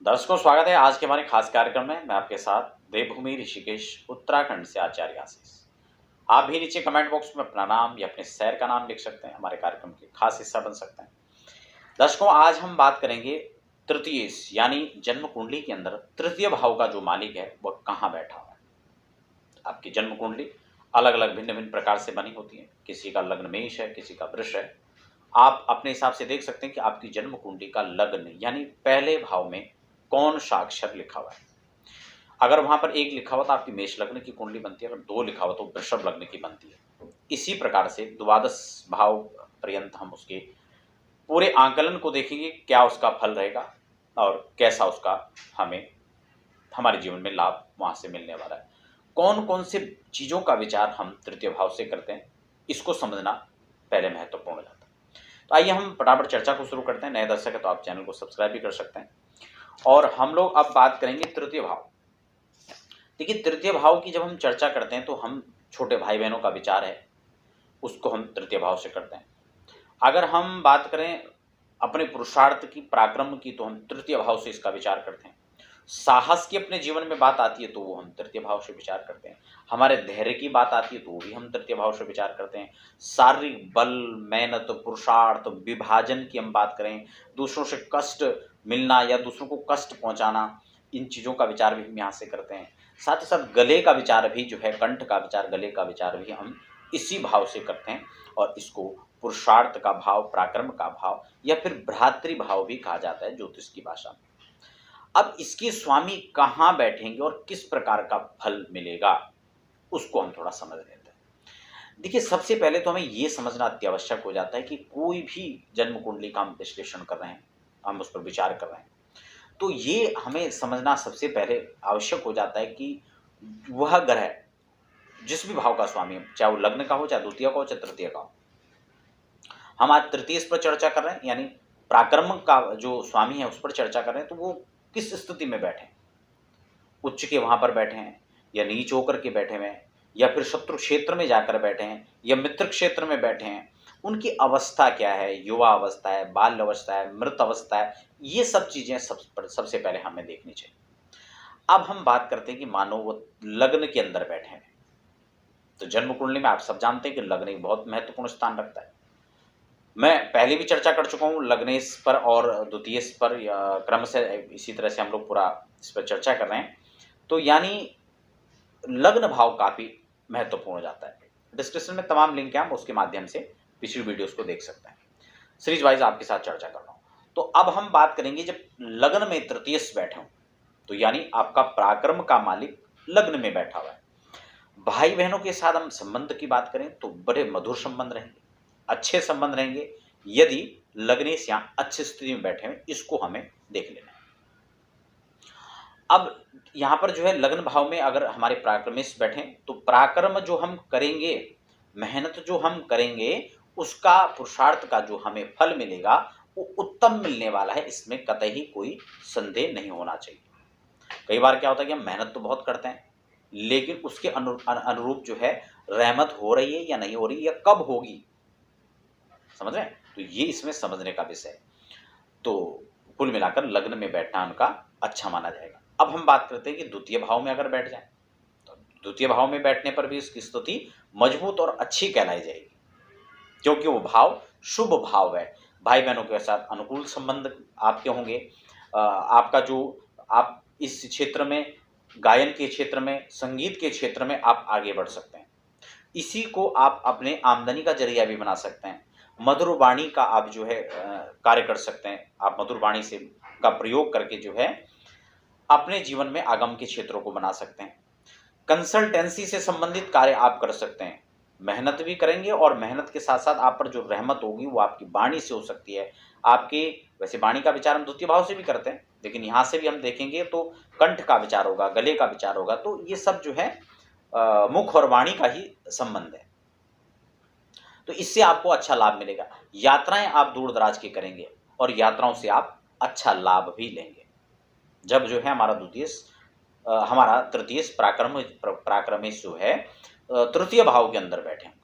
दर्शकों, स्वागत है आज के हमारे खास कार्यक्रम में। मैं आपके साथ देवभूमि ऋषिकेश उत्तराखंड से आचार्य आशीष। आप भी नीचे कमेंट बॉक्स में अपना नाम या अपने शहर का नाम लिख सकते हैं, हमारे कार्यक्रम के खास हिस्सा बन सकते हैं। दर्शकों, आज हम बात करेंगे तृतीय यानी जन्म कुंडली के अंदर तृतीय भाव का जो मालिक है वह कहाँ बैठा हुआ है। आपकी जन्म कुंडली अलग अलग भिन्न भिन्न प्रकार से बनी होती है। किसी का लग्न मेष है, किसी का वृष है। आप अपने हिसाब से देख सकते हैं कि आपकी जन्म कुंडली का लग्न यानी पहले भाव में कौन सा अक्षर लिखा हुआ है। अगर वहां पर एक लिखा हुआ तो आपकी मेष लग्न की कुंडली बनती है, अगर दो लिखा हुआ तो वृषभ लग्न की बनती है। इसी प्रकार से द्वादश भाव पर्यंत हम उसके पूरे आंकलन को देखेंगे, क्या उसका फल रहेगा और कैसा उसका हमें हमारे जीवन में लाभ वहां से मिलने वाला है। कौन कौन से चीजों का विचार हम तृतीय भाव से करते हैं, इसको समझना पहले महत्वपूर्ण रहता है। तो आइए हम फटाफट चर्चा को शुरू करते हैं। नए दर्शक है तो आप चैनल को सब्सक्राइब भी कर सकते हैं। और हम लोग अब बात करेंगे तृतीय भाव। देखिए, तृतीय भाव की जब हम चर्चा करते हैं तो हम छोटे भाई बहनों का विचार है उसको हम तृतीय भाव से करते हैं। अगर हम बात करें अपने पुरुषार्थ की, पराक्रम की, तो हम तृतीय भाव से इसका विचार करते हैं। साहस की अपने जीवन में बात आती है तो वो हम तृतीय भाव से विचार करते हैं। हमारे धैर्य की बात आती है तो वो भी हम तृतीय भाव से विचार करते हैं। शारीरिक बल, मेहनत, पुरुषार्थ, विभाजन की हम बात करें, दूसरों से कष्ट मिलना या दूसरों को कष्ट पहुंचाना, इन चीज़ों का विचार भी हम यहाँ से करते हैं। साथ ही साथ गले का विचार भी जो है, कंठ का विचार, गले का विचार भी हम इसी भाव से करते हैं। और इसको पुरुषार्थ का भाव, पराक्रम का भाव या फिर भ्रातृ भाव भी कहा जाता है ज्योतिष की भाषा में। अब इसके स्वामी कहाँ बैठेंगे और किस प्रकार का फल मिलेगा, उसको हम थोड़ा समझ लेते हैं। देखिए, सबसे पहले तो हमें ये समझना अत्यावश्यक हो जाता है कि कोई भी जन्म कुंडली का हम विश्लेषण कर रहे हैं, हम उस पर विचार कर रहे हैं, तो ये हमें समझना सबसे पहले आवश्यक हो जाता है कि वह ग्रह जिस भी भाव का स्वामी है, चाहे वो लग्न का हो, चाहे द्वितीय का हो, चाहे तृतीय का हो। हम आज तृतीय पर चर्चा कर रहे हैं, यानी पराक्रम का जो स्वामी है उस पर चर्चा कर रहे हैं। तो वो किस स्थिति में बैठे हैं, उच्च के वहां पर बैठे हैं या नीच होकर के बैठे हुए हैं या फिर शत्रु क्षेत्र में जाकर बैठे हैं या मित्र क्षेत्र में बैठे हैं, उनकी अवस्था क्या है, युवा अवस्था है, बाल्य अवस्था है, मृत अवस्था है, ये सब चीजें सबसे पहले हमें देखनी चाहिए। अब हम बात करते हैं कि मानो वो लग्न के अंदर बैठे हैं। तो जन्म कुंडली में आप सब जानते हैं कि लग्न एक बहुत महत्वपूर्ण स्थान रखता है। मैं पहले भी चर्चा कर चुका हूँ लग्नेश पर और द्वितीयेश पर, क्रम से इसी तरह से हम लोग पूरा इस पर चर्चा कर रहे हैं। तो यानी लग्न भाव काफी महत्वपूर्ण हो जाता है। डिस्क्रिप्शन में तमाम लिंक है, हम उसके माध्यम से पिछली वीडियोस को देख सकते हैं। सीरीज वाइज आपके साथ चर्चा कर रहा हूँ। तो अब हम बात करेंगे जब लग्न में तृतीयश बैठे हो, तो यानी आपका पराक्रम का मालिक लग्न में बैठा हुआ है। भाई बहनों के साथ हम संबंध की बात करें तो बड़े मधुर संबंध रहेंगे, अच्छे संबंध रहेंगे यदि लग्नेश यहाँ अच्छी स्थिति में बैठे हैं। इसको हमें देख लेना है। अब यहाँ पर जो है लग्न भाव में अगर हमारे पराक्रमेश बैठे तो पराक्रम जो हम करेंगे, मेहनत जो हम करेंगे, उसका पुरुषार्थ का जो हमें फल मिलेगा वो उत्तम मिलने वाला है। इसमें कतई कोई संदेह नहीं होना चाहिए। कई बार क्या होता है कि हम मेहनत तो बहुत करते हैं लेकिन उसके अनुरूप जो है रहमत हो रही है या नहीं हो रही या कब होगी, समझ रहे हैं? तो ये इसमें समझने का विषय है। तो कुल मिलाकर लग्न में बैठना उनका अच्छा माना जाएगा। अब हम बात करते हैं कि द्वितीय भाव में अगर बैठ जाए तो द्वितीय भाव में बैठने पर भी उसकी स्थिति मजबूत और अच्छी कहलाई जाएगी, क्योंकि वो भाव शुभ भाव है। भाई बहनों के साथ अनुकूल संबंध आपके होंगे। आपका जो आप इस क्षेत्र में, गायन के क्षेत्र में, संगीत के क्षेत्र में आप आगे बढ़ सकते हैं। इसी को आप अपने आमदनी का जरिया भी बना सकते हैं। मधुर वाणी का आप जो है कार्य कर सकते हैं। आप मधुर वाणी से का प्रयोग करके जो है अपने जीवन में आगम के क्षेत्रों को बना सकते हैं। कंसल्टेंसी से संबंधित कार्य आप कर सकते हैं। मेहनत भी करेंगे और मेहनत के साथ साथ आप पर जो रहमत होगी वो आपकी वाणी से हो सकती है। आपके वैसे वाणी का विचार हम द्वितीय भाव से भी करते हैं, लेकिन यहाँ से भी हम देखेंगे तो कंठ का विचार होगा, गले का विचार होगा। तो ये सब जो है मुख और वाणी का ही संबंध है। तो इससे आपको अच्छा लाभ मिलेगा। यात्राएं आप दूर दराज की करेंगे और यात्राओं से आप अच्छा लाभ भी लेंगे। जब जो है हमारा तृतीय पराक्रमेश जो है तृतीय भाव के अंदर बैठे हैं,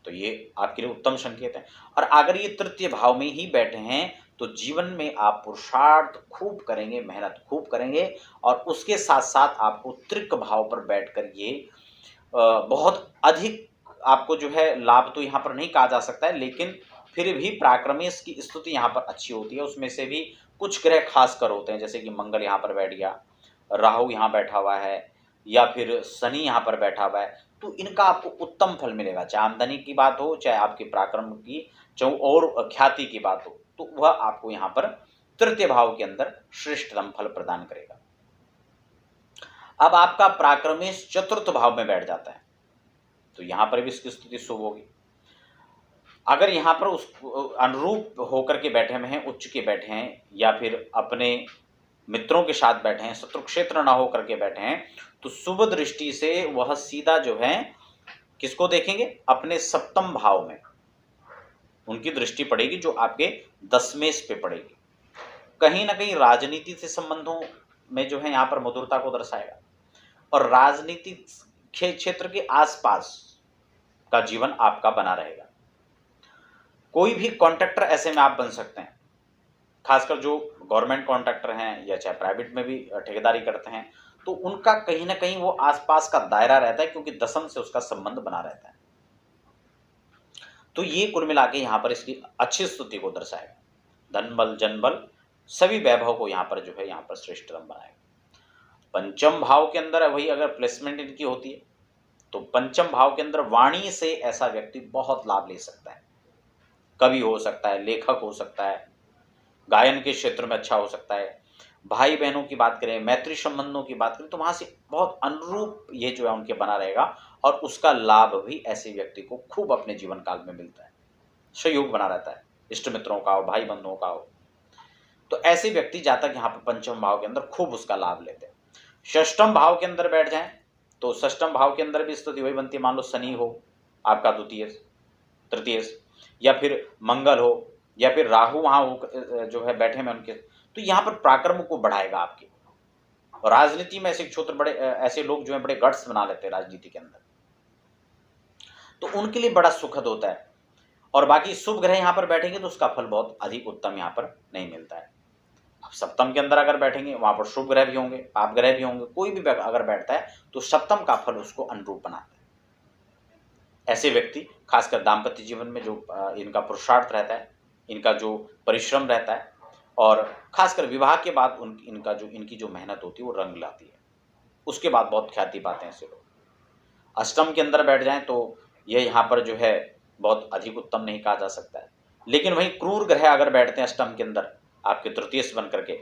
तो ये आपके लिए उत्तम संकेत है। और अगर ये तृतीय भाव में ही बैठे हैं तो जीवन में आप पुरुषार्थ खूब करेंगे, मेहनत खूब करेंगे और उसके साथ-साथ आपको त्रिक भाव पर बैठकर ये बहुत अधिक आपको जो है लाभ तो यहाँ पर नहीं कहा जा सकता है, लेकिन फिर भी पराक्रमेश की स्तुति यहाँ पर अच्छी होती है। उसमें से भी कुछ ग्रह खासकर होते हैं, जैसे कि मंगल यहाँ पर बैठ गया, राहु यहाँ बैठा हुआ है या फिर शनि यहाँ पर बैठा हुआ है, तो इनका आपको उत्तम फल मिलेगा। चाहे आमदनी की बात हो, चाहे आपके पराक्रम की, चाहे और ख्याति की बात हो, तो वह आपको यहाँ पर तृतीय भाव के अंदर श्रेष्ठतम फल प्रदान करेगा। अब आपका पराक्रमेश चतुर्थ भाव में बैठ जाता है, तो यहाँ पर भी इसकी स्थिति शुभ होगी। अगर यहाँ पर उस अनुरूप होकर के बैठे हुए हैं, उच्च के बैठे हैं या फिर अपने मित्रों के साथ बैठे हैं, शत्रु क्षेत्र ना होकर के बैठे हैं, तो शुभ दृष्टि से वह सीधा जो है किसको देखेंगे? अपने सप्तम भाव में उनकी दृष्टि पड़ेगी, जो आपके दसमेश पे पड़ेगी। कहीं ना कहीं राजनीति से संबंधों में जो है यहाँ पर मधुरता को दर्शाएगा और राजनीतिक क्षेत्र के आसपास का जीवन आपका बना रहेगा। कोई भी कॉन्ट्रैक्टर ऐसे में आप बन सकते हैं, खासकर जो गवर्नमेंट कॉन्ट्रैक्टर हैं या चाहे प्राइवेट में भी ठेकेदारी करते हैं, तो उनका कहीं ना कहीं वो आसपास का दायरा रहता है, क्योंकि दसम से उसका संबंध बना रहता है। तो ये कुल मिला के यहाँ पर इसकी अच्छी स्तुति को दर्शाएगा। धन बल जन बल सभी वैभव को यहाँ पर जो है यहाँ पर श्रेष्ठतम बनाएगा। पंचम भाव के अंदर वही अगर प्लेसमेंट इनकी होती है, तो पंचम भाव के अंदर वाणी से ऐसा व्यक्ति बहुत लाभ ले सकता है। कवि हो सकता है, लेखक हो सकता है, गायन के क्षेत्र में अच्छा हो सकता है। भाई बहनों की बात करें, मैत्री संबंधों की बात करें, तो वहां से बहुत अनुरूप ये जो है उनके बना रहेगा और उसका लाभ भी ऐसे व्यक्ति को खूब अपने जीवन काल में मिलता है। सहयोग बना रहता है, इष्ट मित्रों का हो, भाई बंधुओं का हो। तो ऐसे व्यक्ति जातक यहाँ पर पंचम भाव के अंदर खूब उसका लाभ लेते हैं। षष्टम भाव के अंदर बैठ जाएं तो षष्टम भाव के अंदर भी स्थिति वही बनती है। मान लो शनि हो आपका द्वितीय तृतीय, या फिर मंगल हो, या फिर राहु वहां हो जो है बैठे में उनके, तो यहाँ पर पराक्रम को बढ़ाएगा आपके। और राजनीति में ऐसे क्षेत्र बड़े ऐसे लोग जो है बड़े गट्स बना लेते हैं राजनीति के अंदर, तो उनके लिए बड़ा सुखद होता है। और बाकी शुभ ग्रह यहाँ पर बैठेंगे तो उसका फल बहुत अधिक उत्तम यहाँ पर नहीं मिलता है। अब सप्तम के अंदर अगर बैठेंगे, वहां पर शुभ ग्रह भी होंगे, पाप ग्रह भी होंगे, कोई भी अगर बैठता है तो सप्तम का फल उसको अनुरूप बनाता है। ऐसे व्यक्ति खासकर दाम्पत्य जीवन में जो इनका पुरुषार्थ रहता है, इनका जो परिश्रम रहता है, और खासकर विवाह के बाद इनकी जो मेहनत होती है वो रंग लाती है। उसके बाद बहुत ख्याति पाते हैं ऐसे लोग। अष्टम के अंदर बैठ जाएं तो यह यहाँ पर जो है बहुत अधिक उत्तम नहीं कहा जा सकता है। लेकिन वहीं क्रूर ग्रह अगर बैठते हैं अष्टम के अंदर आपके तृतीयस बन करके,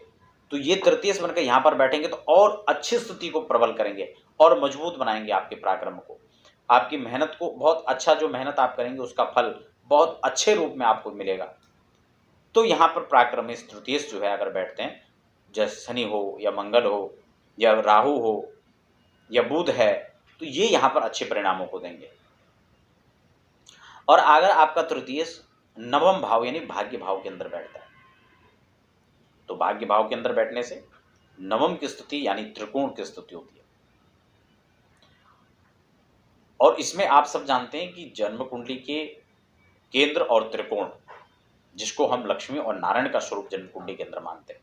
तो ये तृतीयस बनकर यहाँ पर बैठेंगे तो और अच्छी स्थिति को प्रबल करेंगे और मजबूत बनाएंगे आपके पराक्रम को। आपकी मेहनत को बहुत अच्छा, जो मेहनत आप करेंगे उसका फल बहुत अच्छे रूप में आपको मिलेगा। तो यहाँ पर पराक्रमेश तृतीयस जो है अगर बैठते हैं, जैसे शनि हो या मंगल हो या राहु हो या बुध है, तो ये यहाँ पर अच्छे परिणामों को देंगे। और अगर आपका तृतीयस नवम भाव यानी भाग्य भाव के अंदर बैठता है, तो भाग्य भाव के अंदर बैठने से नवम की स्थिति यानी त्रिकोण की स्थिति होती है। और इसमें आप सब जानते हैं कि जन्म कुंडली के केंद्र और त्रिकोण, जिसको हम लक्ष्मी और नारायण का स्वरूप जन्म कुंडली के अंदर मानते हैं,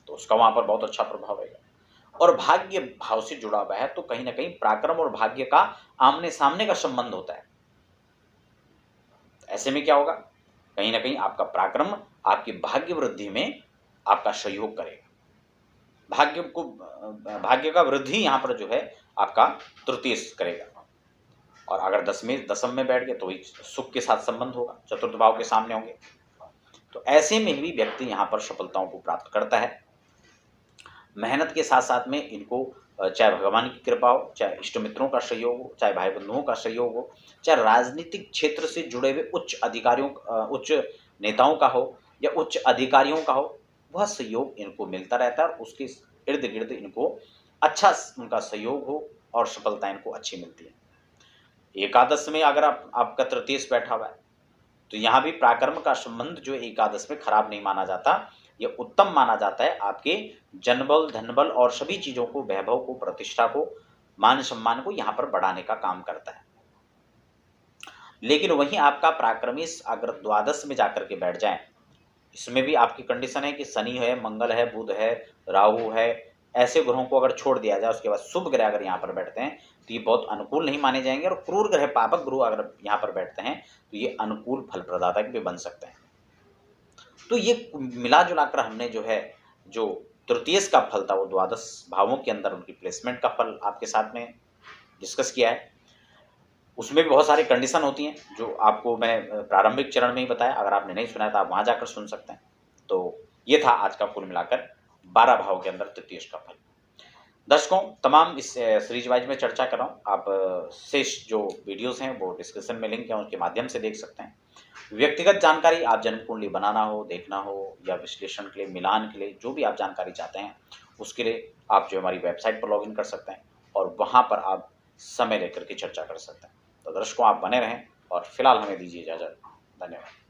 तो उसका वहां पर बहुत अच्छा प्रभाव है। और भाग्य भाव से जुड़ा हुआ है, तो कहीं ना कहीं पराक्रम और भाग्य का आमने सामने का संबंध होता है। ऐसे में क्या होगा, कहीं ना कहीं आपका पराक्रम आपकी भाग्य वृद्धि में आपका सहयोग करेगा। भाग्य का वृद्धि यहाँ पर जो है आपका तृतीय करेगा। और अगर दसम में बैठ गए तो वही सुख के साथ संबंध होगा, चतुर्थ भाव के सामने होंगे। तो ऐसे में भी व्यक्ति यहाँ पर सफलताओं को प्राप्त करता है। मेहनत के साथ साथ में इनको चाहे भगवान की कृपा हो, चाहे इष्ट मित्रों का सहयोग हो, चाहे भाई बंधुओं का सहयोग हो, चाहे राजनीतिक क्षेत्र से जुड़े हुए उच्च अधिकारियों, उच्च नेताओं का हो या उच्च अधिकारियों का हो, वह सहयोग इनको मिलता रहता है और उसके इर्द गिर्द इनको अच्छा उनका सहयोग हो और सफलता इनको अच्छी मिलती है। एकादश में अगर आपका तृतीय बैठा हुआ है, तो यहाँ भी पराक्रम का संबंध जो एकादश में खराब नहीं माना जाता, यह उत्तम माना जाता है। आपके जनबल, धनबल और सभी चीजों को, वैभव को, प्रतिष्ठा को, मान सम्मान को यहाँ पर बढ़ाने का काम करता है। लेकिन वहीं आपका पराक्रमी अगर द्वादश में जाकर के बैठ जाए, इसमें भी आपकी कंडीशन है कि शनि है, मंगल है, बुध है, राहु है, ऐसे ग्रहों को अगर छोड़ दिया जाए, उसके बाद शुभ ग्रह अगर यहाँ पर बैठते हैं तो ये बहुत अनुकूल नहीं माने जाएंगे, और क्रूर ग्रह, पापक ग्रह अगर यहाँ पर बैठते हैं तो ये अनुकूल फल प्रदाता भी बन सकते हैं। तो ये मिला जुला कर हमने जो है, जो तृतीयश का फल था वो द्वादश भावों के अंदर उनकी प्लेसमेंट का फल आपके साथ में डिस्कस किया है। उसमें भी बहुत सारी कंडीशन होती हैं जो आपको मैंने प्रारंभिक चरण में ही बताया। अगर आपने नहीं सुना है तो आप वहाँ जाकर सुन सकते हैं। तो ये था आज का कुल मिलाकर 12 भाव के अंदर तृतीयश का फल। दर्शकों, तमाम इस सीरीज वाइज में चर्चा कर रहा हूँ, आप शेष जो वीडियोस हैं वो डिस्क्रिप्शन में लिंक है, उनके माध्यम से देख सकते हैं। व्यक्तिगत जानकारी, आप जन्म कुंडली बनाना हो, देखना हो, या विश्लेषण के लिए, मिलान के लिए, जो भी आप जानकारी चाहते हैं उसके लिए आप जो हमारी वेबसाइट पर लॉगिन कर सकते हैं और वहाँ पर आप समय लेकर के चर्चा कर सकते हैं। तो दर्शकों, आप बने रहें और फिलहाल हमें दीजिए इजाज़त। धन्यवाद।